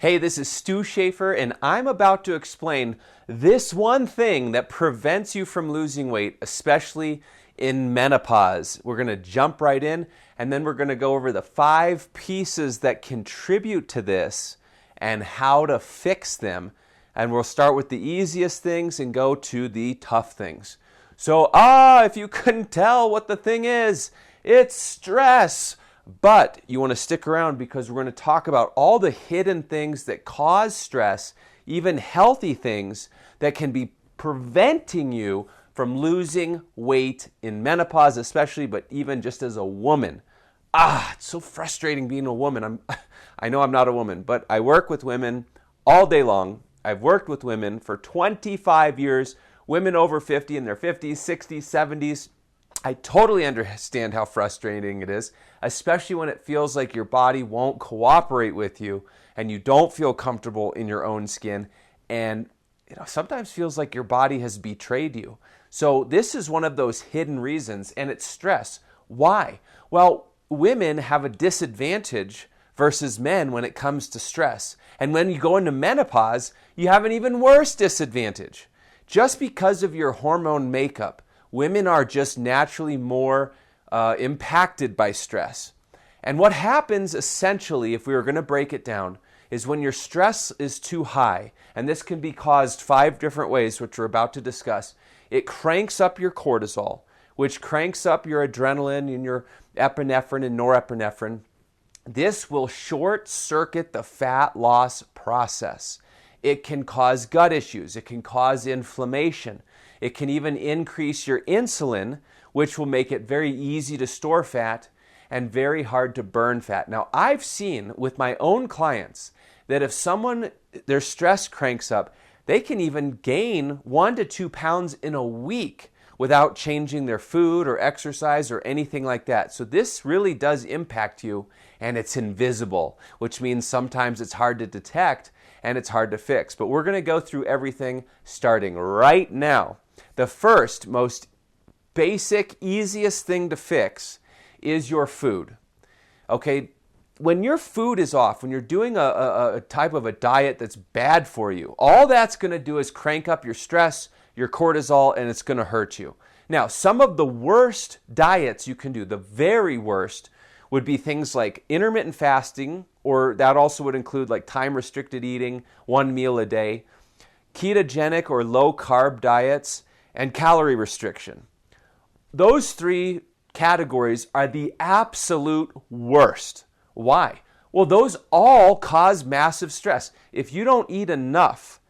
Hey, this is Stu Schaefer, and I'm about to explain this one thing that prevents you from losing weight, especially in menopause. We're going to jump right in, and then we're going to go over the 5 pieces that contribute to this and how to fix them. And we'll start with the easiest things and go to the tough things. So, if you couldn't tell what the thing is, it's stress. But you want to stick around because we're going to talk about all the hidden things that cause stress, even healthy things that can be preventing you from losing weight in menopause especially, but even just as a woman. It's so frustrating being a woman. I know I'm not a woman, but I work with women all day long. I've worked with women for 25 years, women over 50 in their 50s, 60s, 70s. I totally understand how frustrating it is, especially when it feels like your body won't cooperate with you and you don't feel comfortable in your own skin, and sometimes feels like your body has betrayed you. So this is one of those hidden reasons, and it's stress. Why? Well, women have a disadvantage versus men when it comes to stress. And when you go into menopause, you have an even worse disadvantage. Just because of your hormone makeup, women are just naturally more impacted by stress. And what happens essentially, if we were going to break it down, is when your stress is too high, and this can be caused 5 different ways, which we're about to discuss, it cranks up your cortisol, which cranks up your adrenaline and your epinephrine and norepinephrine. This will short circuit the fat loss process. It can cause gut issues. It can cause inflammation. It can even increase your insulin, which will make it very easy to store fat and very hard to burn fat. Now, I've seen with my own clients that if their stress cranks up, they can even gain 1 to 2 pounds in a week without changing their food or exercise or anything like that. So this really does impact you, and it's invisible, which means sometimes it's hard to detect and it's hard to fix. But we're going to go through everything starting right now. The first, most basic, easiest thing to fix is your food. Okay, when your food is off, when you're doing a type of a diet that's bad for you, all that's going to do is crank up your stress, your cortisol, and it's going to hurt you. Now, some of the worst diets you can do, the very worst, would be things like intermittent fasting, or that also would include like time-restricted eating, 1 meal a day, ketogenic or low-carb diets, and calorie restriction. Those 3 categories are the absolute worst. Why? Well, those all cause massive stress. If you don't eat enough,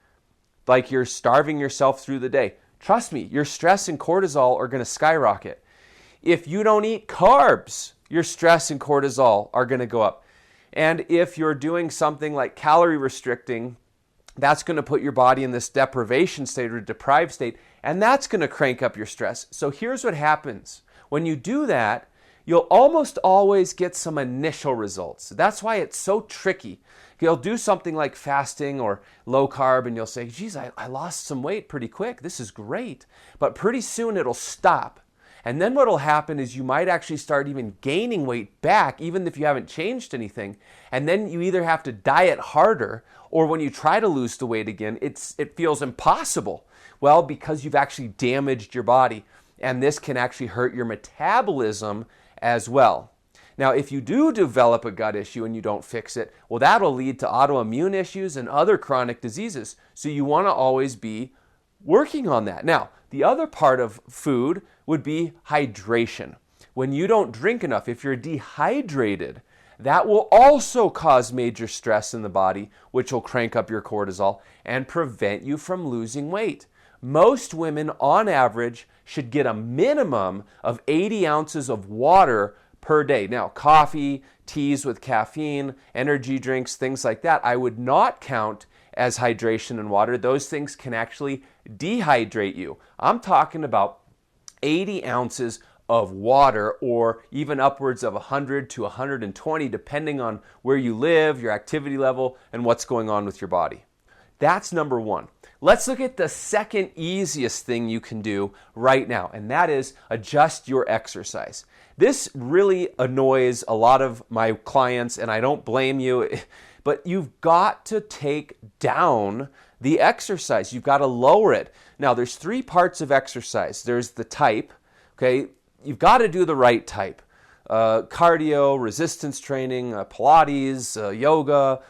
like you're starving yourself through the day, trust me, your stress and cortisol are going to skyrocket. If you don't eat carbs, your stress and cortisol are going to go up. And if you're doing something like calorie restricting, that's going to put your body in this deprivation state or deprived state, and that's going to crank up your stress. So here's what happens. When you do that, you'll almost always get some initial results. That's why it's so tricky. You'll do something like fasting or low carb, and you'll say, geez, I lost some weight pretty quick. This is great. But pretty soon it'll stop. And then what will happen is you might actually start even gaining weight back, even if you haven't changed anything. And then you either have to diet harder, or when you try to lose the weight again, it feels impossible. Well, because you've actually damaged your body. And this can actually hurt your metabolism as well. Now, if you do develop a gut issue and you don't fix it, well, that'll lead to autoimmune issues and other chronic diseases. So you want to always be working on that. Now, the other part of food would be hydration. When you don't drink enough, if you're dehydrated, that will also cause major stress in the body, which will crank up your cortisol and prevent you from losing weight. Most women, on average, should get a minimum of 80 ounces of water per day. Now, coffee, teas with caffeine, energy drinks, things like that, I would not count as hydration and water. Those things can actually dehydrate you. I'm talking about 80 ounces of water, or even upwards of 100 to 120, depending on where you live, your activity level, and what's going on with your body. That's number 1. Let's look at the second easiest thing you can do right now, and that is adjust your exercise. This really annoys a lot of my clients, and I don't blame you. but you've got to take down the exercise. You've got to lower it. Now, there's 3 parts of exercise. There's the type, okay? You've got to do the right type. Cardio, resistance training, Pilates, yoga,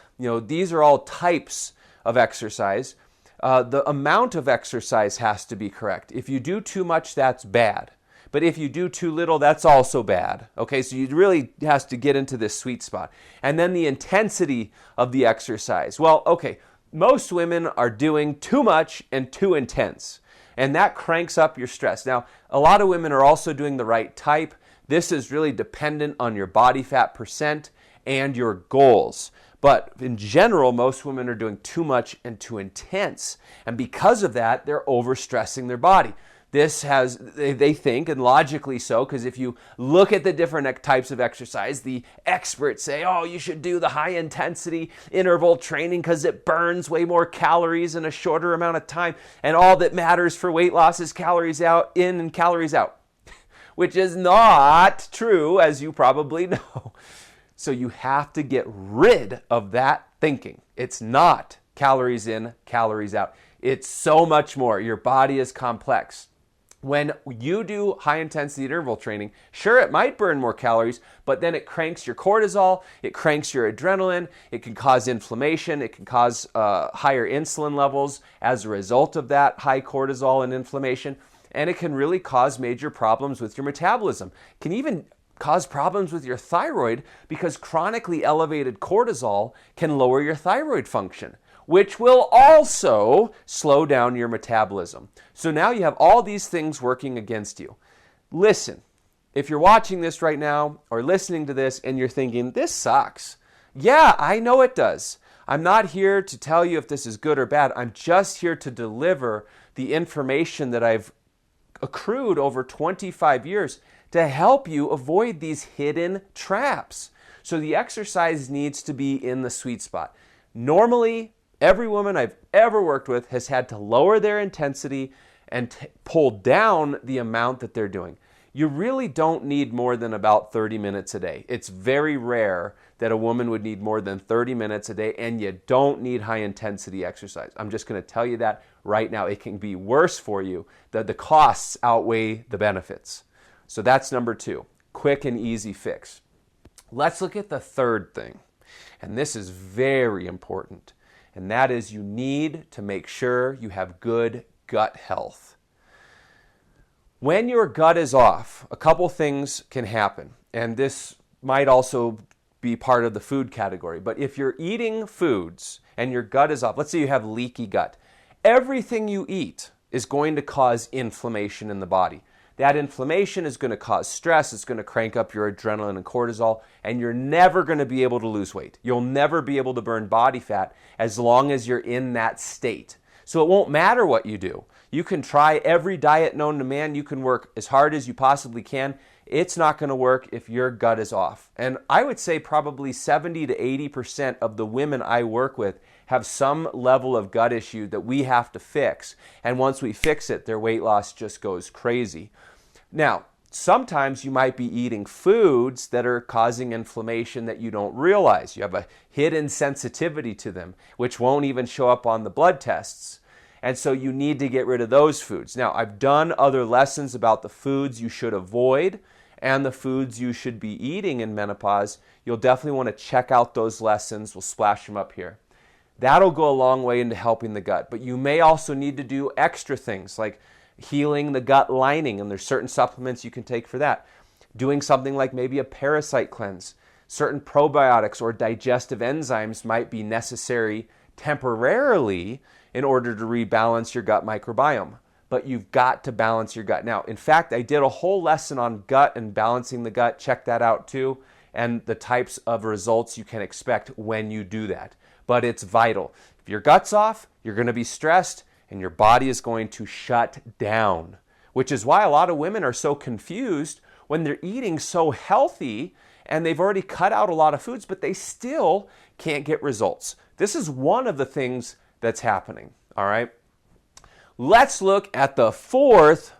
these are all types of exercise. The amount of exercise has to be correct. If you do too much, that's bad. But if you do too little, that's also bad. Okay, so you really has to get into this sweet spot. And then the intensity of the exercise. Well, okay, most women are doing too much and too intense, and that cranks up your stress. Now, a lot of women are also doing the right type. This is really dependent on your body fat percent and your goals. But in general, most women are doing too much and too intense. And because of that, they're overstressing their body. This has, they think, and logically so, because if you look at the different types of exercise, the experts say, oh, you should do the high intensity interval training because it burns way more calories in a shorter amount of time. And all that matters for weight loss is calories out, in and calories out, which is not true, as you probably know. So you have to get rid of that thinking. It's not calories in, calories out. It's so much more. Your body is complex. When you do high intensity interval training, sure, it might burn more calories, but then it cranks your cortisol, it cranks your adrenaline, it can cause inflammation, it can cause higher insulin levels as a result of that high cortisol and inflammation, and it can really cause major problems with your metabolism. It can even cause problems with your thyroid because chronically elevated cortisol can lower your thyroid function, which will also slow down your metabolism. So now you have all these things working against you. Listen, if you're watching this right now or listening to this and you're thinking, this sucks. Yeah, I know it does. I'm not here to tell you if this is good or bad. I'm just here to deliver the information that I've accrued over 25 years to help you avoid these hidden traps. So the exercise needs to be in the sweet spot. Normally, every woman I've ever worked with has had to lower their intensity and pull down the amount that they're doing. You really don't need more than about 30 minutes a day. It's very rare that a woman would need more than 30 minutes a day, and you don't need high intensity exercise. I'm just going to tell you that right now. It can be worse for you. The costs outweigh the benefits. So that's number 2, quick and easy fix. Let's look at the third thing, and this is very important. And that is you need to make sure you have good gut health. When your gut is off, a couple things can happen. And this might also be part of the food category. But if you're eating foods and your gut is off, let's say you have leaky gut, everything you eat is going to cause inflammation in the body. That inflammation is going to cause stress. It's going to crank up your adrenaline and cortisol, and you're never going to be able to lose weight. You'll never be able to burn body fat as long as you're in that state. So it won't matter what you do. You can try every diet known to man. You can work as hard as you possibly can. It's not going to work if your gut is off. And I would say probably 70 to 80% of the women I work with have some level of gut issue that we have to fix. And once we fix it, their weight loss just goes crazy. Now, sometimes you might be eating foods that are causing inflammation that you don't realize. You have a hidden sensitivity to them, which won't even show up on the blood tests. And so you need to get rid of those foods. Now, I've done other lessons about the foods you should avoid and the foods you should be eating in menopause. You'll definitely want to check out those lessons. We'll splash them up here. That'll go a long way into helping the gut. But you may also need to do extra things like healing the gut lining, and there's certain supplements you can take for that. Doing something like maybe a parasite cleanse. Certain probiotics or digestive enzymes might be necessary temporarily in order to rebalance your gut microbiome. But you've got to balance your gut. Now, in fact, I did a whole lesson on gut and balancing the gut. Check that out too, and the types of results you can expect when you do that. But it's vital. If your gut's off, you're going to be stressed, and your body is going to shut down, which is why a lot of women are so confused when they're eating so healthy and they've already cut out a lot of foods, but they still can't get results. This is one of the things that's happening, all right? Let's look at the fourth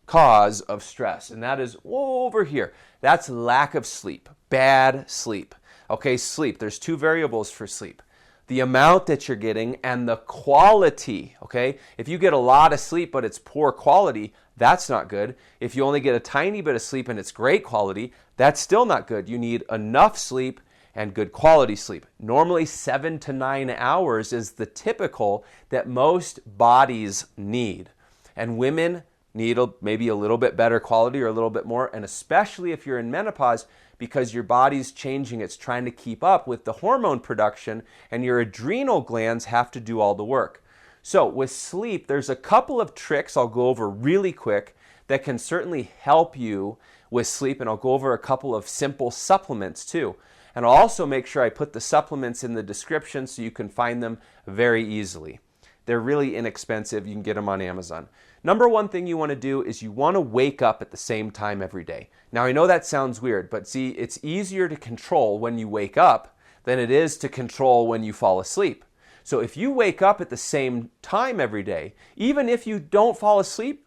cause of stress, and that is over here. That's lack of sleep, bad sleep. Okay, sleep. There's 2 variables for sleep. the amount that you're getting, and the quality, okay? If you get a lot of sleep but it's poor quality, that's not good. If you only get a tiny bit of sleep and it's great quality, that's still not good. You need enough sleep and good quality sleep. Normally 7 to 9 hours is the typical that most bodies need. And women need maybe a little bit better quality or a little bit more, and especially if you're in menopause, because your body's changing, it's trying to keep up with the hormone production, and your adrenal glands have to do all the work. So with sleep, there's a couple of tricks I'll go over really quick that can certainly help you with sleep, and I'll go over a couple of simple supplements too. And I'll also make sure I put the supplements in the description so you can find them very easily. They're really inexpensive. You can get them on Amazon. Number one thing you want to do is you want to wake up at the same time every day. Now, I know that sounds weird, but see, it's easier to control when you wake up than it is to control when you fall asleep. So if you wake up at the same time every day, even if you don't fall asleep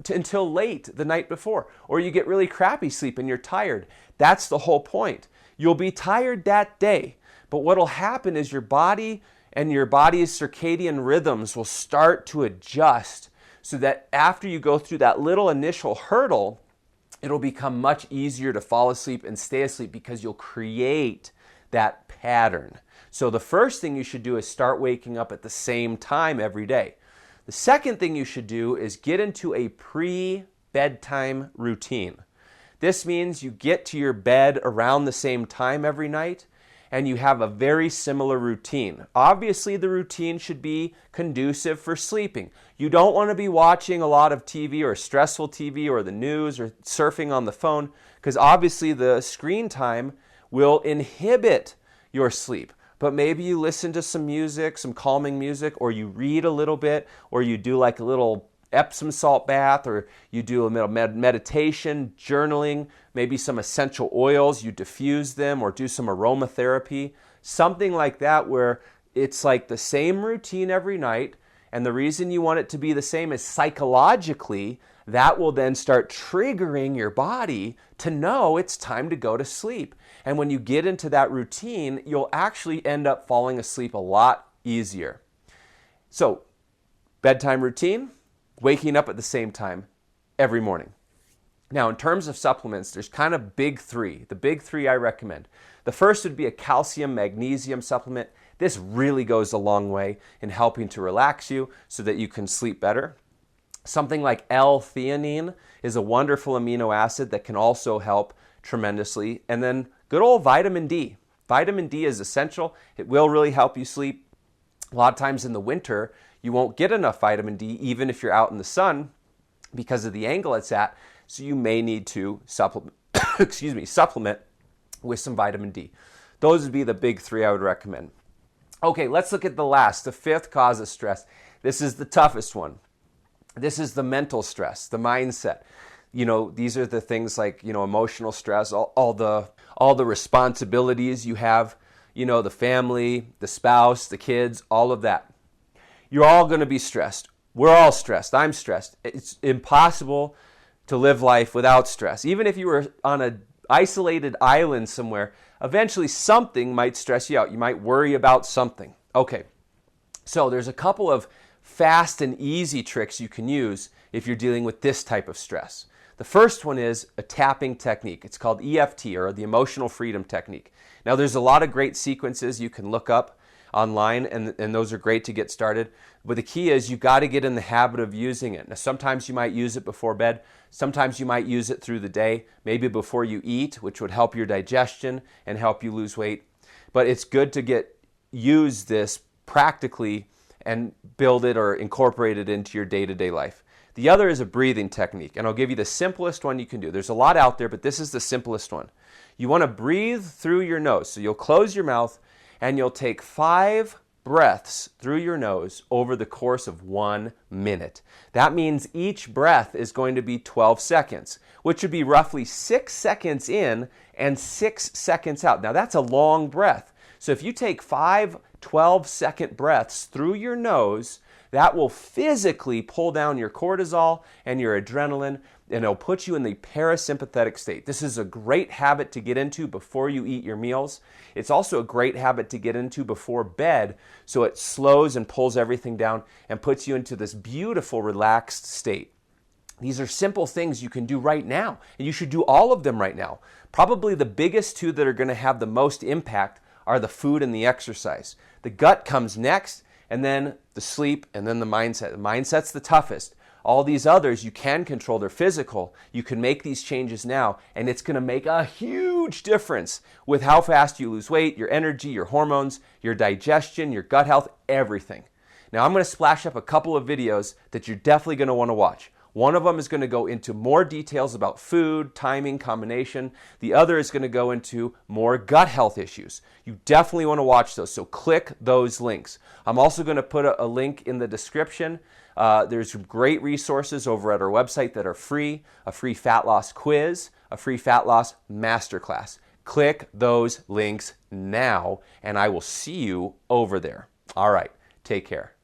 until late the night before, or you get really crappy sleep and you're tired, that's the whole point. You'll be tired that day, but what'll happen is your body and your body's circadian rhythms will start to adjust so that after you go through that little initial hurdle, it'll become much easier to fall asleep and stay asleep because you'll create that pattern. So the first thing you should do is start waking up at the same time every day. The second thing you should do is get into a pre-bedtime routine. This means you get to your bed around the same time every night, and you have a very similar routine. Obviously, the routine should be conducive for sleeping. You don't want to be watching a lot of TV or stressful TV or the news or surfing on the phone, because obviously the screen time will inhibit your sleep. But maybe you listen to some music, some calming music, or you read a little bit, or you do like a little Epsom salt bath, or you do a little meditation, journaling, maybe some essential oils, you diffuse them, or do some aromatherapy, something like that where it's like the same routine every night. And the reason you want it to be the same is psychologically, that will then start triggering your body to know it's time to go to sleep. And when you get into that routine, you'll actually end up falling asleep a lot easier. So, bedtime routine, waking up at the same time every morning. Now, in terms of supplements, there's kind of big three. The big three I recommend. The first would be a calcium magnesium supplement. This really goes a long way in helping to relax you so that you can sleep better. Something like L-theanine is a wonderful amino acid that can also help tremendously. And then good old vitamin D. Vitamin D is essential. It will really help you sleep. A lot of times in the winter, you won't get enough vitamin D even if you're out in the sun because of the angle it's at. So you may need to supplement, supplement with some vitamin D. Those would be the big three I would recommend. Okay, let's look at the fifth cause of stress. This is the toughest one. This is the mental stress, the mindset. You know, these are the things like, emotional stress, all the responsibilities you have, the family, the spouse, the kids, all of that. You're all going to be stressed. We're all stressed. I'm stressed. It's impossible to live life without stress. Even if you were on an isolated island somewhere, eventually something might stress you out. You might worry about something. Okay, so there's a couple of fast and easy tricks you can use if you're dealing with this type of stress. The first one is a tapping technique. It's called EFT, or the Emotional Freedom Technique. Now, there's a lot of great sequences you can look up online, and those are great to get started. But the key is you got to get in the habit of using it. Now, sometimes you might use it before bed. Sometimes you might use it through the day, maybe before you eat, which would help your digestion and help you lose weight. But it's good to use this practically and build it or incorporate it into your day-to-day life. The other is a breathing technique, and I'll give you the simplest one you can do. There's a lot out there, but this is the simplest one. You want to breathe through your nose. So you'll close your mouth, and you'll take 5 breaths through your nose over the course of 1 minute. That means each breath is going to be 12 seconds, which would be roughly 6 seconds in and 6 seconds out. Now, that's a long breath. So if you take 5 12-second breaths through your nose. That will physically pull down your cortisol and your adrenaline, and it'll put you in the parasympathetic state. This is a great habit to get into before you eat your meals. It's also a great habit to get into before bed, so it slows and pulls everything down and puts you into this beautiful, relaxed state. These are simple things you can do right now, and you should do all of them right now. Probably the biggest two that are going to have the most impact are the food and the exercise. The gut comes next, and then the sleep, and then the mindset. The mindset's the toughest. All these others, you can control. They're physical. You can make these changes now, and it's going to make a huge difference with how fast you lose weight, your energy, your hormones, your digestion, your gut health, everything. Now, I'm going to splash up a couple of videos that you're definitely going to want to watch. One of them is going to go into more details about food, timing, combination. The other is going to go into more gut health issues. You definitely want to watch those, so click those links. I'm also going to put a link in the description. There's great resources over at our website that are free, a free fat loss quiz, a free fat loss masterclass. Click those links now, and I will see you over there. All right, take care.